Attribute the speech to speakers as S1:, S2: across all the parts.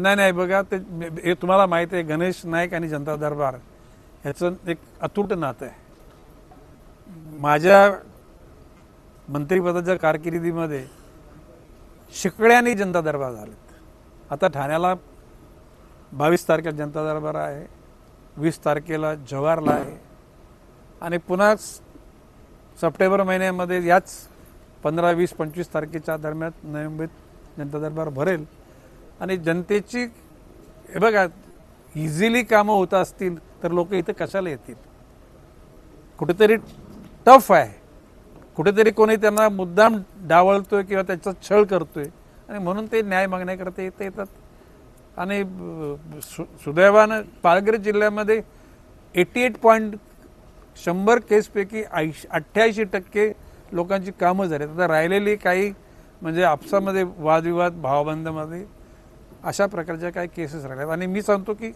S1: नाही नाही बघा, ते हे तुम्हाला माहिती आहे, गणेश नाईक आणि जनता दरबार ह्याचं एक अतूट नातं आहे. माझ्या मंत्रिपदाच्या कारकिर्दीमध्ये शिकड्यांनी जनता दरबार झालेत. आता ठाण्याला 22 तारखेला जनता दरबार आहे, 20 तारखेला जव्हारला आहे आणि पुन्हा सप्टेंबर महिन्यामध्ये याच 15, 20, 25 तारखेच्या दरम्यान नवी मुंबईत जनता दरबार भरेल. आणि जनतेची हे बघा, इझिली कामं होत असतील तर लोक इथं कशाला येतील? कुठेतरी टफ आहे, कुठेतरी कोणी त्यांना मुद्दाम डावळतोय किंवा त्याचा छळ करतोय आणि म्हणून ते न्याय मागण्याकरता इथे येतात. आणि सुदैवानं पालघर जिल्ह्यामध्ये 100 केसपैकी 88% लोकांची कामं झाली. आता राहिलेली काही म्हणजे आपसामध्ये वादविवाद, भावबंदामध्ये अशा प्रकारच्या काही केसेस राहिल्यात. आणि मी सांगतो की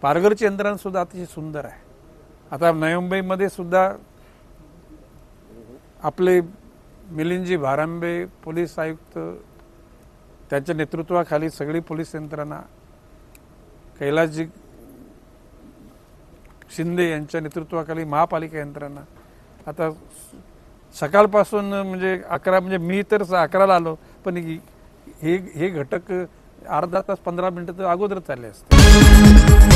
S1: पालघरची यंत्रणा सुद्धा अतिशय सुंदर आहे. आता नवी मुंबईमध्ये सुद्धा आपले मिलिंदजी भारांबे पोलीस आयुक्त, त्यांच्या नेतृत्वाखाली सगळी पोलीस यंत्रणा, कैलासजी शिंदे यांच्या नेतृत्वाखाली महापालिका यंत्रणा, आता सकाळपासून म्हणजे 11 म्हणजे मी तर 11ला आलो, पण हे घटक अर्धा तास 15 मिनिटं तर अगोदर चालले असते.